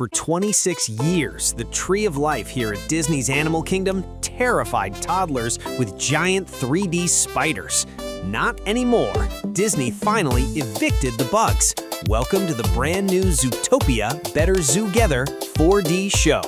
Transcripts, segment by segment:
For 26 years, the Tree of Life here at Disney's Animal Kingdom terrified toddlers with giant 3D spiders. Not anymore. Disney finally evicted the bugs. Welcome to the brand new Zootopia Better Zoogether 4D show.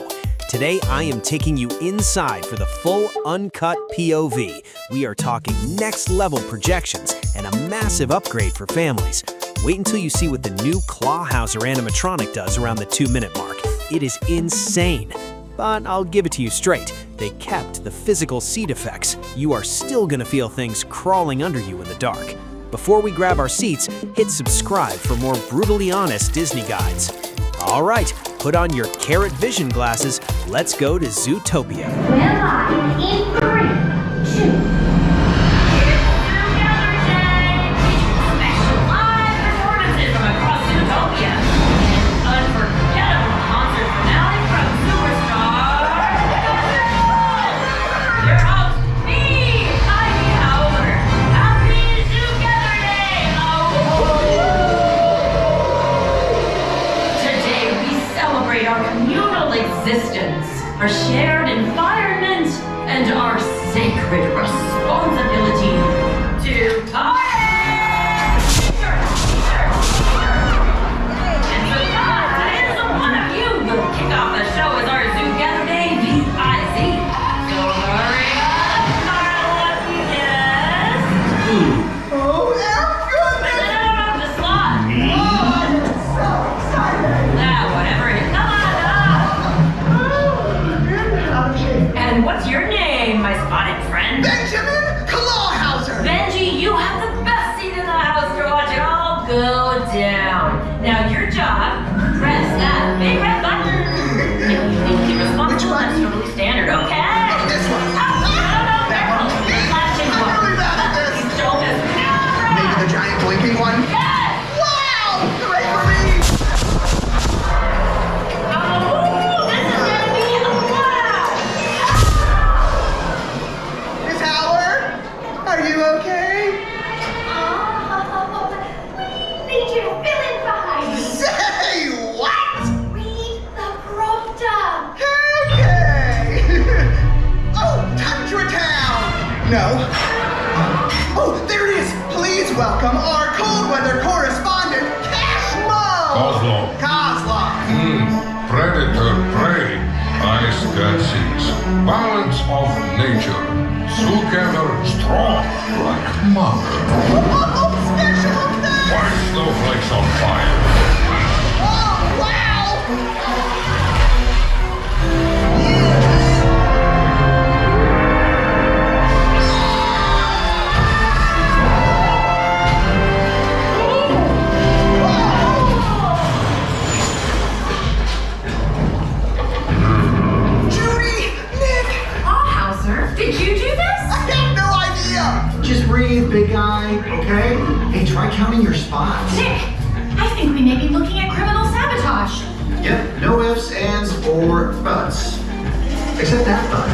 Today, I am taking you inside for the full uncut POV. We are talking next-level projections and a massive upgrade for families. Wait until you see what the new Clawhauser animatronic does around the 2-minute mark. It is insane. But I'll give it to you straight. They kept the physical seat effects. You are still gonna feel things crawling under you in the dark. Before we grab our seats, hit subscribe for more brutally honest Disney guides. All right, put on your carrot vision glasses. Let's go to Zootopia. Stand by in 3, 2. Our shared environment, and our sacred responsibility to party! And so guys, one of you will kick off the show as our Zoogether Day FIZ. So hurry up, our lucky guest! Oh, everyone! No, the slot! Oh, I'm so excited! Whatever it is, come on up! And what's your name, my spotted friend? Benjamin Clawhauser! Benji, you have the best seat in the house to watch it all go down. Now your job, press that big red button. If you need to be responsible, that's totally standard, okay? This one. That one. Flashing one. I'm really bad at this. You don't miss camera. Maybe the giant blinking one? Yes! Wow! Great for me! Oh, this is gonna be a wow! Miss Howard? Are you okay? We need you to fill in behind. Say what? Read the prompter. Okay! Oh, Tundra Town! No. Oh, there it is! Please welcome our cold weather correspondent, Cashmo! Kozlov. Kozlov. Predator, prey, ice cutscenes, balance of nature, Zoogether strong like mother. Oh, special effects! White snowflakes on fire. Oh, wow! Judy! Nick! Clawhauser, did you do this? I have no idea! Just breathe, big guy, okay? Hey, try counting your spots. Nick, I think we may be looking at criminal sabotage. Yep, no ifs, ands, or buts. Except that bud.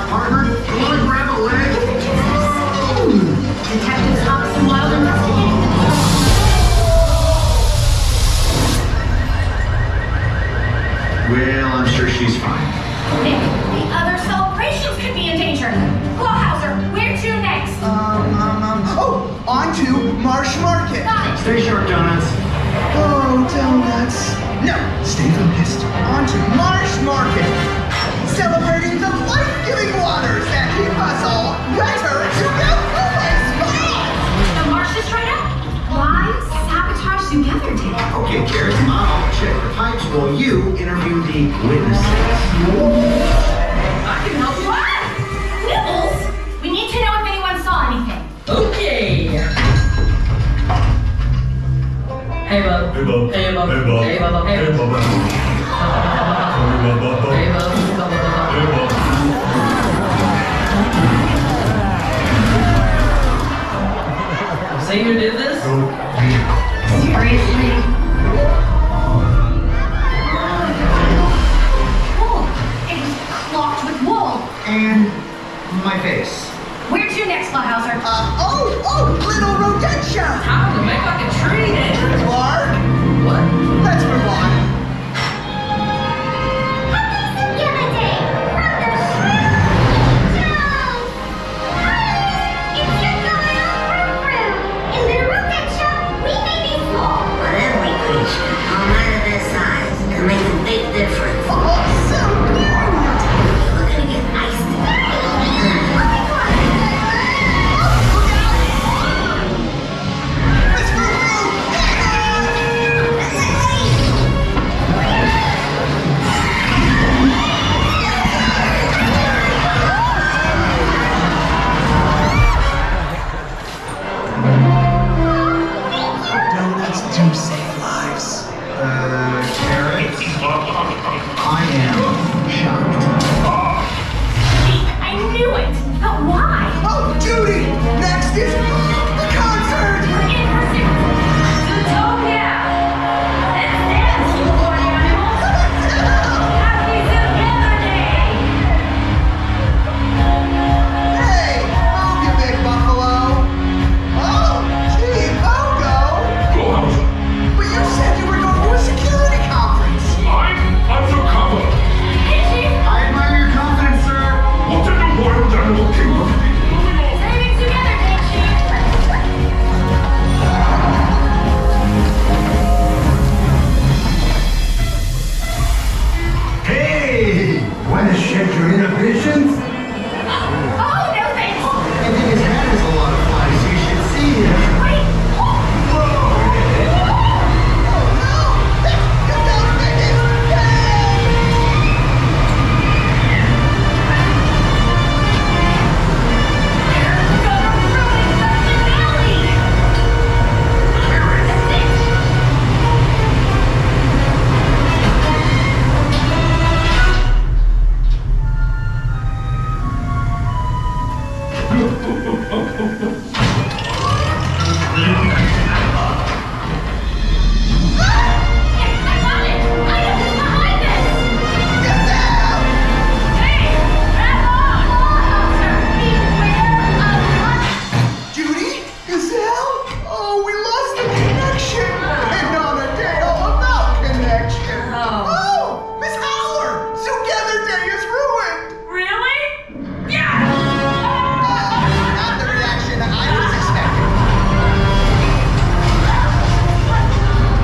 Partner, you wanna grab a leg? Detective Thompson Wild investigating the Well, I'm sure she's fine. Nick, the other celebrations could be in danger. Clawhauser, where to next? Oh, on to Marsh Market. Got it. Stay sharp, donuts. Oh, donuts. No, stay focused. On to Marsh Market. Celebrating the life-giving waters that keep us all better together. The marsh is right up. Why sabotage Zoogether Day? Okay, Carrot, I'll check the pipes while you interview the witnesses. I can help you out. Nibbles, we need to know if anyone saw anything. Okay. Hey, bub. Hey, bub. Hey, bub. Hey, bub. Hey, bub. Hey, bub. Hey, bub. Hey, bub. Say you did this? Seriously? Oh, it was clogged with wool. And my face. Where to next, Clawhauser? Little Rodentia. Time to make like a tree, eh? Clark, What? let's move on. I am shocked. I knew it! But why? Oh, Judy! Next is the concert! In pursuit! Zootopia! Let's dance, you horny animals! Happy Zoogether Day! Hey, move you big buffalo! Oh, gee, Pogo! Clawhauser, But you said you were going to a security conference! I'm undercover. Hey, Chief! I admire your confidence, sir. What in the wild animal kingdom? Saving Zoogether Day, Chief! Hey! Want to shed your inhibitions? Oh, no thanks! I think his hat is a lot of fun, so you should see him. Wait! Judy? Gazelle? Oh, we lost the connection! And on a day all about connection! Oh, Miss Howler! Zoogether Day is ruined! Really? Yeah! Not the reaction I was expecting.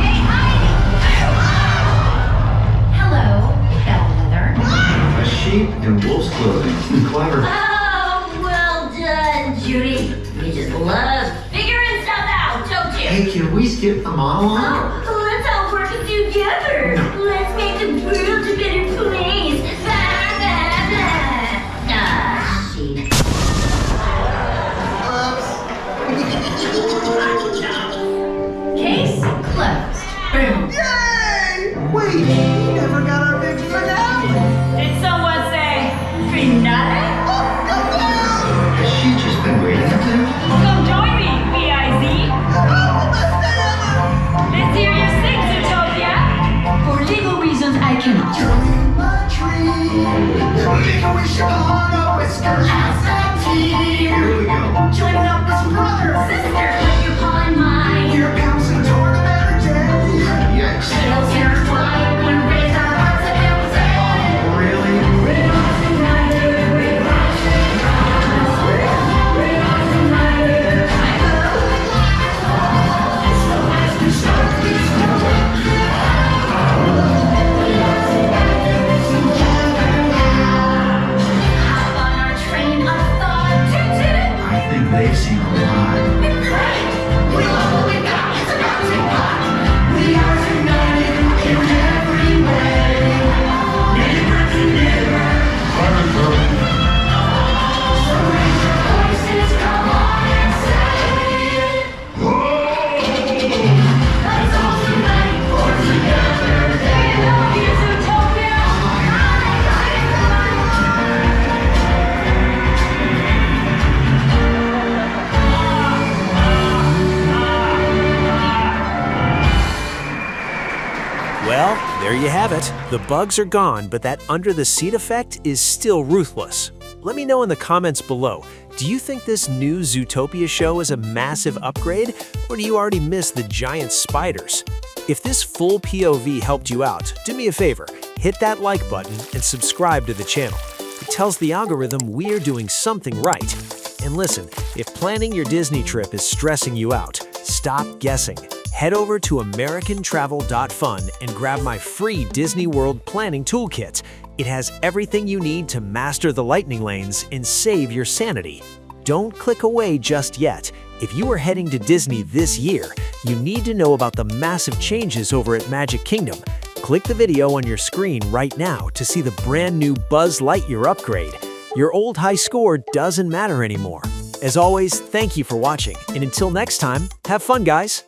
Hey, Hello, Bellwether. A sheep in wolf's clothing. Clever. Oh, well done, Judy. You just love figuring stuff out, don't you? Hey, can we skip the monologue? Oh, let's all work together. Let's make the world a better place. Blah, blah, blah. Ah, sheep. Case closed. Boom. Yay! Wait, we never got our big finale! Did someone say finale? Oh, Gazelle! Has she just been waiting up there? Come join me, B.I.Z. Oh, best day ever! Let's hear you sing, Zootopia. For legal reasons, I cannot. Turning my tree. We should hung up whiskers. As a team, Here we go. Joining up as brothers. sister, put your paw in mine. We're bouncing toward a better day. Yikes. Tails intertwined, we raise our hearts and we say, Really? we rise united, we rise united. So as we start this war, hop on our train of thought. I think they've seen a lot. Great! We love what we got, it's about to pop. We are united in every way. Neighbor to neighbor. So raise your voices, come on and say. Let's all unite for Zoogether Day. Love you, Zootopia. Well, there you have it. The bugs are gone, but that under-the-seat effect is still ruthless. Let me know in the comments below. Do you think this new Zootopia show is a massive upgrade, or do you already miss the giant spiders? If this full POV helped you out, do me a favor, hit that like button and subscribe to the channel. It tells the algorithm we're doing something right. And listen, if planning your Disney trip is stressing you out, stop guessing. Head over to AmericanTravel.fun and grab my free Disney World planning toolkit. It has everything you need to master the lightning lanes and save your sanity. Don't click away just yet. If you are heading to Disney this year, you need to know about the massive changes over at Magic Kingdom. Click the video on your screen right now to see the brand new Buzz Lightyear upgrade. Your old high score doesn't matter anymore. As always, thank you for watching, and until next time, have fun, guys!